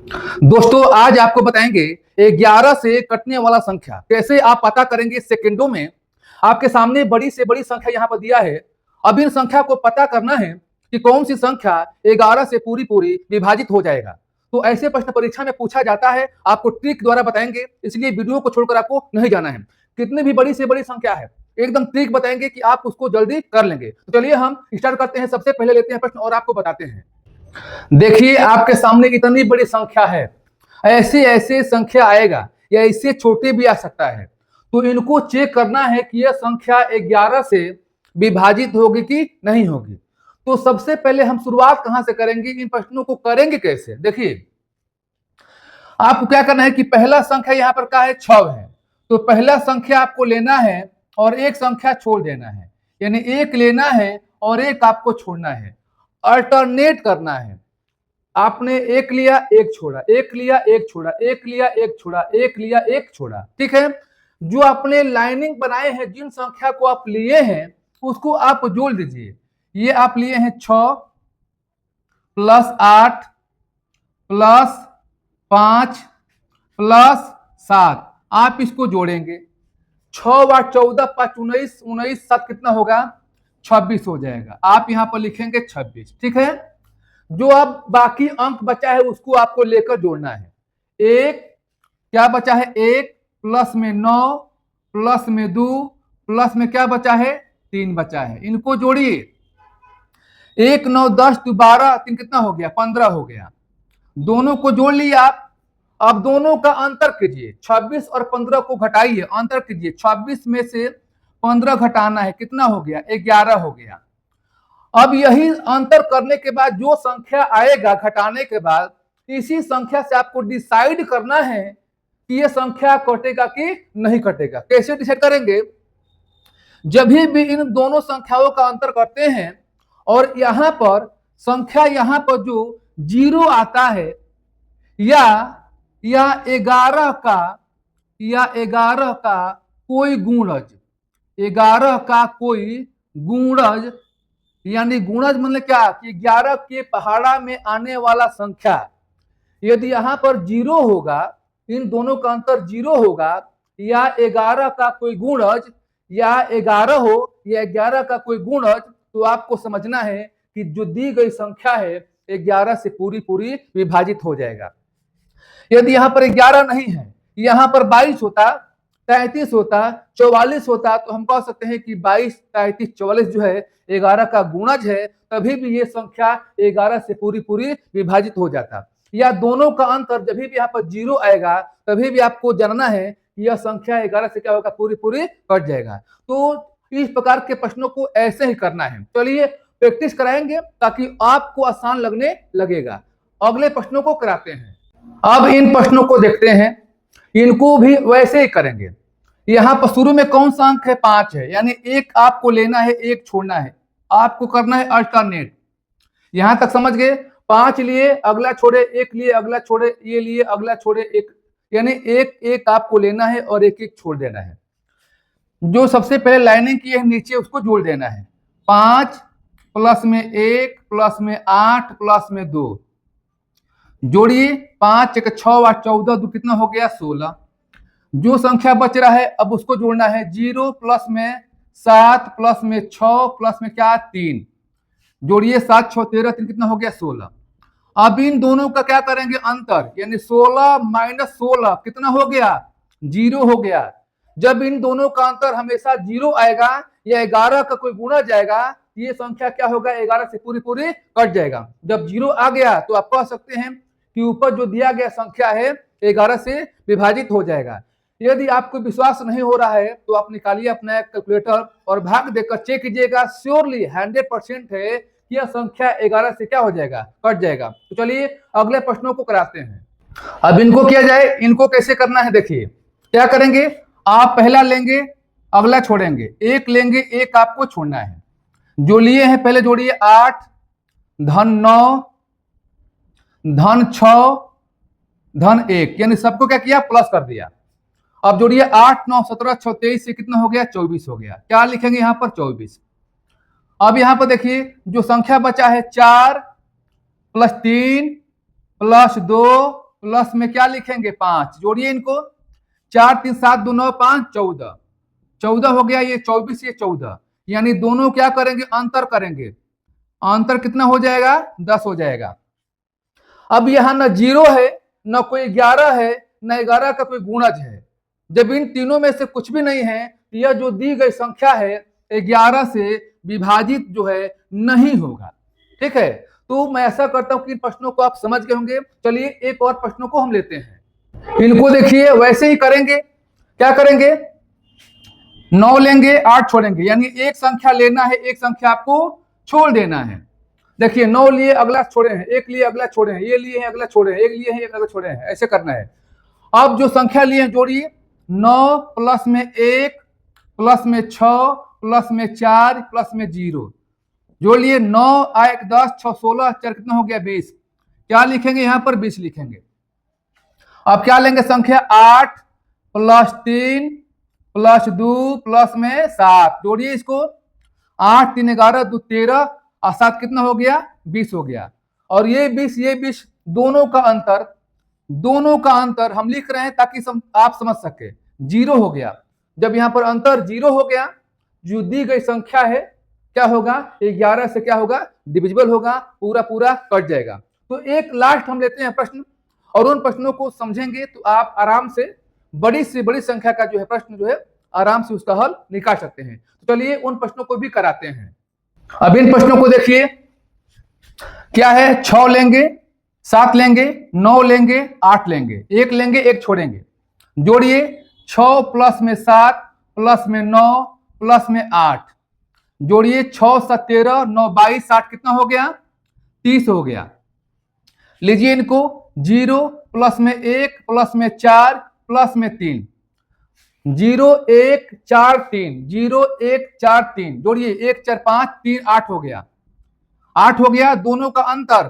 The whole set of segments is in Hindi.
दोस्तों आज आपको बताएंगे 11 से कटने वाला संख्या कैसे आप पता करेंगे सेकंडों में। आपके सामने बड़ी से बड़ी संख्या यहाँ पर दिया है। अब इन संख्या को पता करना है कि कौन सी संख्या 11 से पूरी पूरी विभाजित हो जाएगा। तो ऐसे प्रश्न परीक्षा में पूछा जाता है, आपको ट्रिक द्वारा बताएंगे, इसलिए वीडियो को छोड़कर आपको नहीं जाना है। कितनी भी बड़ी से बड़ी संख्या है एकदम ट्रिक बताएंगे कि आप उसको जल्दी कर लेंगे। तो चलिए हम स्टार्ट करते हैं। सबसे पहले लेते हैं प्रश्न और आपको बताते हैं। देखिए आपके सामने इतनी बड़ी संख्या है, ऐसे ऐसे संख्या आएगा या इससे छोटे भी आ सकता है। तो इनको चेक करना है कि यह संख्या 11 से विभाजित होगी कि नहीं होगी। तो सबसे पहले हम शुरुआत कहां से करेंगे, इन प्रश्नों को करेंगे कैसे। देखिए आपको क्या करना है कि पहला संख्या यहां पर क्या है, 6 है। तो पहला संख्या आपको लेना है और एक संख्या छोड़ देना है, यानी एक लेना है और एक आपको छोड़ना है। अल्टरनेट करना है। आपने एक लिया एक छोड़ा, एक लिया एक छोड़ा, एक लिया एक छोड़ा, एक लिया एक छोड़ा, ठीक है। जो आपने लाइनिंग बनाए हैं, जिन संख्या को आप लिए हैं उसको आप जोड़ दीजिए। ये आप लिए हैं 6 प्लस 8 प्लस 5 प्लस 7, आप इसको जोड़ेंगे। 6 व 14 5 19, 19 7 कितना होगा, 26 हो जाएगा। आप यहां पर लिखेंगे 26, ठीक है। जो अब बाकी अंक बचा है उसको आपको लेकर जोड़ना है। एक क्या बचा है, 1 प्लस में 9 प्लस में 2 प्लस में क्या बचा है, 3 बचा है। इनको जोड़िए। 1 9 10 12 3 कितना हो गया, 15 हो गया। दोनों को जोड़ लिए आप। अब दोनों का अंतर कीजिए, 26 और 15 को घटाइए, अंतर कीजिए। 26 में से 15 घटाना है, कितना हो गया, 11 हो गया। अब यही अंतर करने के बाद जो संख्या आएगा घटाने के बाद, इसी संख्या से आपको डिसाइड करना है कि यह संख्या कटेगा कि नहीं कटेगा। कैसे डिसाइड करेंगे, जब भी इन दोनों संख्याओं का अंतर करते हैं और यहां पर संख्या यहां पर जो 0 आता है या 11 का कोई गुणज, 11 का कोई गुणज, यानी गुणज मतलब क्या कि 11 के पहाड़ा में आने वाला संख्या, यदि यहां पर 0 होगा, इन दोनों का अंतर 0 होगा, या 11 का कोई गुणज, या 11 हो या 11 का कोई गुणज, तो आपको समझना है कि जो दी गई संख्या है 11 से पूरी पूरी विभाजित हो जाएगा। यदि यहां पर 11 नहीं है, यहां पर 22 होता, 33 होता, 44 होता, तो हम कह सकते हैं कि 22 33 44 जो है 11 का गुणज है, तभी भी ये संख्या 11 से पूरी पूरी विभाजित हो जाता। या दोनों का अंतर जब भी यहाँ पर 0 आएगा, तभी भी आपको जानना है कि यह संख्या 11 से क्या होगा, पूरी पूरी कट जाएगा। तो इस प्रकार के प्रश्नों को ऐसे ही करना है। चलिए प्रैक्टिस कराएंगे ताकि आपको आसान लगने लगेगा। अगले प्रश्नों को कराते हैं। अब इन प्रश्नों को देखते हैं, इनको भी वैसे ही करेंगे। यहां पर शुरू में कौन सा अंक है, 5 है, यानी एक आपको लेना है एक छोड़ना है। आपको करना है अल्टरनेट। यहां तक समझ गए, 5 लिए अगला छोड़े, एक लिए अगला छोड़े, ये लिए अगला छोड़े, एक, यानी एक एक आपको लेना है और एक एक छोड़ देना है। जो सबसे पहले लाइनिंग की है नीचे उसको जोड़ देना है। 5 प्लस में 1 प्लस में 8 प्लस में 2, जोड़िए। 5 1 6 8 14 2 कितना हो गया, 16। जो संख्या बच रहा है अब उसको जोड़ना है। 0 प्लस में 7 प्लस में 6 प्लस में क्या, 3, जोड़िए। 7 6 13 3 कितना हो गया, 16। अब इन दोनों का क्या करेंगे, अंतर, यानी 16 माइनस 16 कितना हो गया, 0 हो गया। जब इन दोनों का अंतर हमेशा 0 आएगा या 11 का कोई गुणा जाएगा, ये संख्या क्या होगा, 11 से पूरी पूरी कट जाएगा। जब 0 आ गया तो आप कह सकते हैं कि ऊपर जो दिया गया संख्या है 11 से विभाजित हो जाएगा। यदि आपको विश्वास नहीं हो रहा है तो आप निकालिए अपना कैलकुलेटर और भाग देकर चेक कीजिएगा। श्योरली 100% है कि यह संख्या 11 से क्या हो जाएगा, कट जाएगा। तो चलिए अगले प्रश्नों को कराते हैं। अब इनको किया जाए, इनको कैसे करना है, देखिए क्या करेंगे। आप पहला लेंगे अगला छोड़ेंगे, एक लेंगे एक आपको छोड़ना है। जो लिए हैं पहले जोड़िए। 8 धन 9 धन 6 धन 1, यानी सबको क्या किया, प्लस कर दिया। अब जोड़िए 8 9 17 6 23 से कितना हो गया, 24 हो गया। क्या लिखेंगे यहां पर, 24। अब यहां पर देखिए जो संख्या बचा है 4 प्लस 3 प्लस 2 प्लस में क्या लिखेंगे 5, जोड़िए इनको, 4 3 7 2 9 5 14, 14 हो गया, ये 24 ये 14, यानी दोनों क्या करेंगे अंतर करेंगे, अंतर कितना हो जाएगा 10 हो जाएगा। अब यहाँ न 0 है न कोई 11 है न 11 का कोई गुणज है, जब इन तीनों में से कुछ भी नहीं है, यह जो दी गई संख्या है 11 से विभाजित जो है नहीं होगा। ठीक है, तो मैं ऐसा करता हूं कि इन प्रश्नों को आप समझ गए होंगे। चलिए एक और प्रश्नों को हम लेते हैं। इनको देखिए वैसे ही करेंगे, क्या करेंगे 9 लेंगे 8 छोड़ेंगे, यानी एक संख्या लेना है, एक संख्या आपको छोड़ देना है। देखिए 9 लिए अगला छोड़े हैं, एक लिए अगला छोड़े हैं, ये लिए हैं अगला छोड़े हैं, एक लिए हैं एक अगला छोड़े हैं, ऐसे करना है। अब जो संख्या लिए हैं जोड़िए, 9 प्लस में 1 प्लस में 6 प्लस में 4 प्लस में 0, जोड़ लिए 9 1 10 6 16 4 कितना हो गया 20, क्या लिखेंगे यहाँ पर 20 लिखेंगे। अब क्या लेंगे संख्या 8 प्लस 3 प्लस 2 प्लस में 7, जोड़िए इसको, 8 3 11 2 13 और 7 कितना हो गया 20 हो गया। और ये 20 दोनों का अंतर हम लिख रहे हैं ताकि आप समझ सके, 0 हो गया। जब यहाँ पर अंतर 0 हो गया, जो दी गई संख्या है क्या होगा 11 से क्या होगा डिविजिबल होगा, पूरा पूरा कट जाएगा। तो एक लास्ट हम लेते हैं प्रश्न, और उन प्रश्नों को समझेंगे तो आप आराम से बड़ी संख्या का जो है प्रश्न जो है आराम से उसका हल निकाल सकते हैं। तो चलिए उन प्रश्नों को भी कराते हैं। अब इन प्रश्नों को देखिए क्या है, 6 लेंगे 7 लेंगे 9 लेंगे 8 लेंगे, एक लेंगे एक छोड़ेंगे, जोड़िए 6 प्लस में 7 प्लस में 9 प्लस में 8, जोड़िए 6 7 13 9 22 60 कितना हो गया 30 हो गया। लीजिए इनको, 0 प्लस में 1 प्लस में 4 प्लस में 3, 0 1 4 3 0 1 4 3, जोड़िए 1 4 5 3 8 हो गया, 8 हो गया। दोनों का अंतर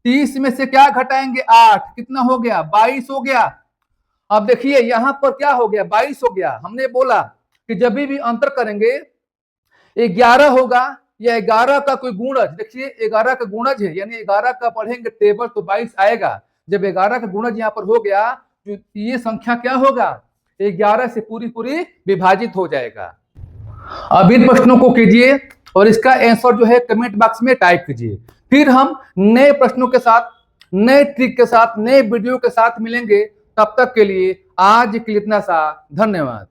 30 में से क्या घटाएंगे 8, कितना हो गया 22 हो गया। अब देखिए यहां पर क्या हो गया 22 हो गया। हमने बोला कि जब भी अंतर करेंगे 11 होगा या 11 का कोई गुणज, देखिए 11 का गुणज है, यानी 11 का पढ़ेंगे टेबल तो 22 आएगा। जब 11 का गुणज यहाँ पर हो गया तो ये संख्या क्या होगा 11 से पूरी पूरी विभाजित हो जाएगा। अब इन प्रश्नों को कीजिए और इसका आंसर जो है कमेंट बॉक्स में टाइप कीजिए। फिर हम नए प्रश्नों के साथ, नए ट्रिक के साथ, नए वीडियो के साथ मिलेंगे। तब तक के लिए आज के लिए इतना सा, धन्यवाद।